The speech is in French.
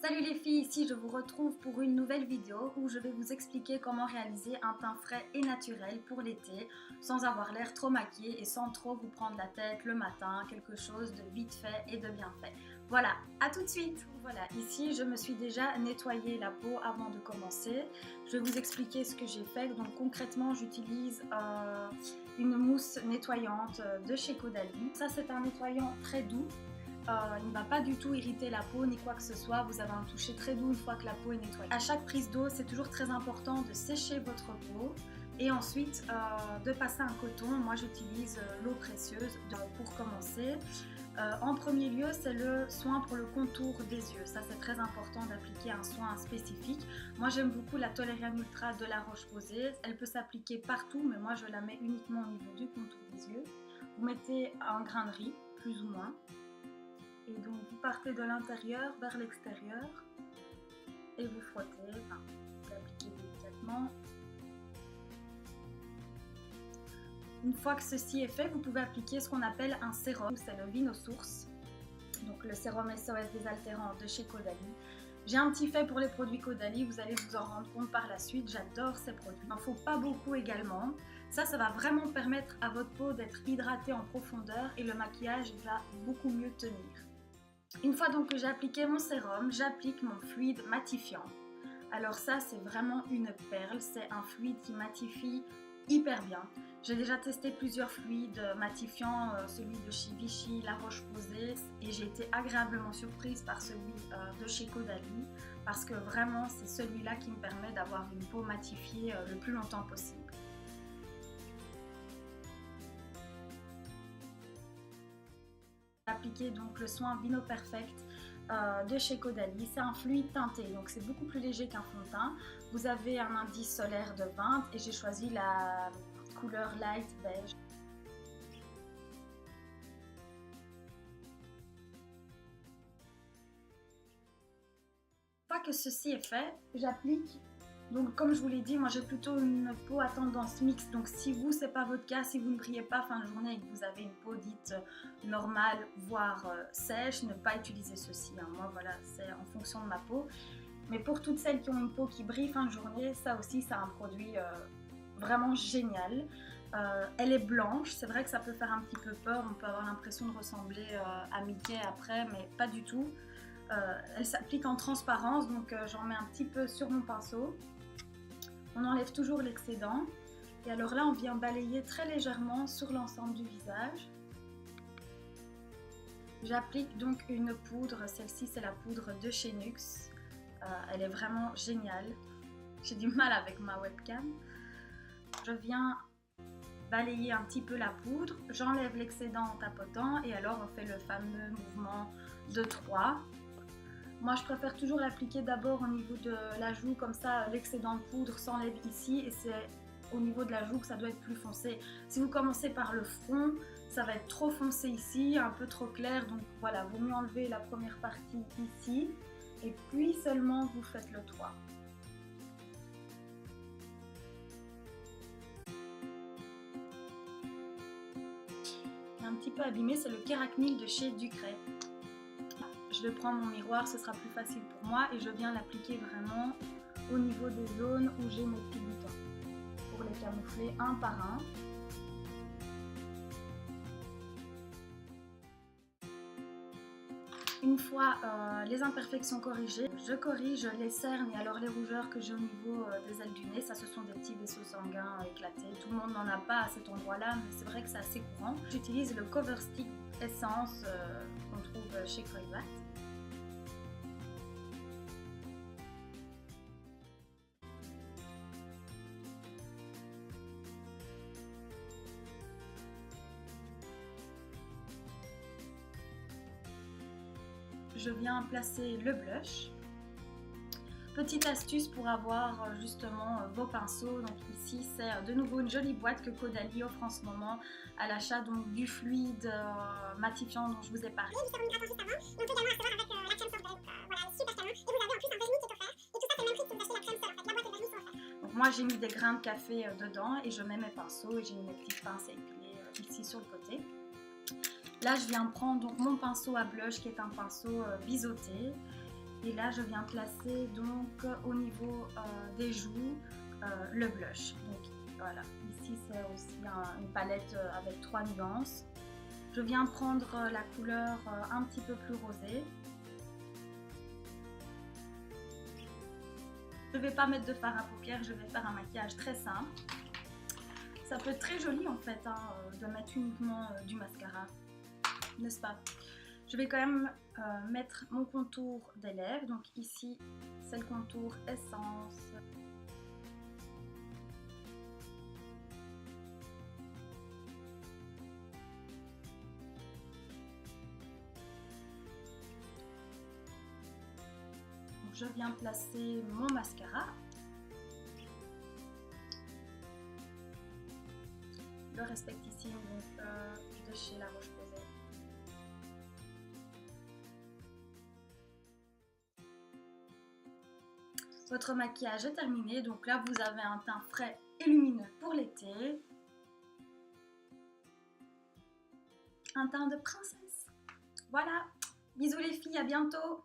Salut les filles, ici je vous retrouve pour une nouvelle vidéo où je vais vous expliquer comment réaliser un teint frais et naturel pour l'été sans avoir l'air trop maquillé et sans trop vous prendre la tête le matin, quelque chose de vite fait et de bien fait. Voilà, à tout de suite. Voilà, ici je me suis déjà nettoyé la peau avant de commencer. Je vais vous expliquer ce que j'ai fait. Donc concrètement j'utilise une mousse nettoyante de chez Caudalie. Ça c'est un nettoyant très doux. Il ne va pas du tout irriter la peau ni quoi que ce soit, vous avez un toucher très doux une fois que la peau est nettoyée. À chaque prise d'eau, c'est toujours très important de sécher votre peau et ensuite de passer un coton. Moi j'utilise l'eau précieuse pour commencer. En premier lieu, c'est le soin pour le contour des yeux. Ça c'est très important d'appliquer un soin spécifique. Moi j'aime beaucoup la Toleriane Ultra de La Roche-Posay. Elle peut s'appliquer partout, mais moi je la mets uniquement au niveau du contour des yeux. Vous mettez un grain de riz, plus ou moins. Et donc vous partez de l'intérieur vers l'extérieur et vous frottez, enfin vous l'appliquez délicatement. Une fois que ceci est fait, vous pouvez appliquer ce qu'on appelle un sérum, c'est le Vinosource. Donc le sérum SOS désaltérant de chez Caudalie. J'ai un petit fait pour les produits Caudalie, vous allez vous en rendre compte par la suite, j'adore ces produits. Il n'en faut pas beaucoup également. Ça va vraiment permettre à votre peau d'être hydratée en profondeur et le maquillage va beaucoup mieux tenir. Une fois donc que j'ai appliqué mon sérum, j'applique mon fluide matifiant. Alors ça c'est vraiment une perle, c'est un fluide qui matifie hyper bien. J'ai déjà testé plusieurs fluides matifiants, celui de chez Vichy, La Roche-Posay, et j'ai été agréablement surprise par celui de chez Caudalie parce que vraiment c'est celui-là qui me permet d'avoir une peau matifiée le plus longtemps possible. Appliquer donc le soin Vino Perfect de chez Caudalie. C'est un fluide teinté, donc c'est beaucoup plus léger qu'un fond de teint. Vous avez un indice solaire de 20 et j'ai choisi la couleur light beige. Une fois que ceci est fait, j'applique. Donc comme je vous l'ai dit, moi j'ai plutôt une peau à tendance mixte, donc si vous c'est pas votre cas, si vous ne brillez pas fin de journée et que vous avez une peau dite normale, voire sèche, ne pas utiliser ceci. Moi voilà, c'est en fonction de ma peau. Mais pour toutes celles qui ont une peau qui brille fin de journée, ça aussi c'est un produit vraiment génial. Elle est blanche, c'est vrai que ça peut faire un petit peu peur, on peut avoir l'impression de ressembler à Mickey après, mais pas du tout. Elle s'applique en transparence, donc j'en mets un petit peu sur mon pinceau. On enlève toujours l'excédent. Et alors là, on vient balayer très légèrement sur l'ensemble du visage. J'applique donc une poudre, celle-ci c'est la poudre de chez NYX. Elle est vraiment géniale. J'ai du mal avec ma webcam. Je viens balayer un petit peu la poudre, j'enlève l'excédent en tapotant et alors on fait le fameux mouvement de 3. Moi je préfère toujours l'appliquer d'abord au niveau de la joue, comme ça l'excédent de poudre s'enlève ici et c'est au niveau de la joue que ça doit être plus foncé. Si vous commencez par le front, ça va être trop foncé ici, un peu trop clair, donc voilà, vaut mieux enlever la première partie ici et puis seulement vous faites le 3. Un petit peu abîmé, c'est le Kéracmil de chez Ducray. Je vais prendre mon miroir, ce sera plus facile pour moi et je viens l'appliquer vraiment au niveau des zones où j'ai mes petits boutons pour les camoufler un par un. Une fois les imperfections corrigées, je corrige les cernes et alors les rougeurs que j'ai au niveau des ailes du nez. Ça, ce sont des petits vaisseaux sanguins éclatés. Tout le monde n'en a pas à cet endroit-là, mais c'est vrai que c'est assez courant. J'utilise le Cover Stick Essence qu'on trouve chez Croivat. Je viens placer le blush. Petite astuce pour avoir justement vos pinceaux. Donc ici c'est de nouveau une jolie boîte que Caudalie offre en ce moment à l'achat donc du fluide matifiant dont je vous ai parlé. Et du sérum hydratant juste avant. Et on peut également recevoir avec la crème solaire. Voilà, super canon. Et vous avez en plus un vernis qui est offert. Et tout ça c'est le même prix que si vous achetez la crème solaire. En fait, la boîte et le vernis sont offerts. Donc moi j'ai mis des grains de café dedans et je mets mes pinceaux et j'ai mis mes petites pinces à épiler ici sur le côté. Là je viens prendre donc mon pinceau à blush qui est un pinceau biseauté Et là, je viens placer donc au niveau des joues le blush. Donc voilà, ici c'est aussi une palette avec 3 nuances. Je viens prendre la couleur un petit peu plus rosée. Je ne vais pas mettre de fard à paupières, je vais faire un maquillage très simple. Ça peut être très joli en fait de mettre uniquement du mascara, n'est-ce pas? Je vais quand même mettre mon contour des lèvres. Donc ici, c'est le contour Essence. Donc, je viens placer mon mascara. Le Respectissime donc, de chez La Roche-Posay. Votre maquillage est terminé, donc là vous avez un teint frais et lumineux pour l'été. Un teint de princesse. Voilà, bisous les filles, à bientôt.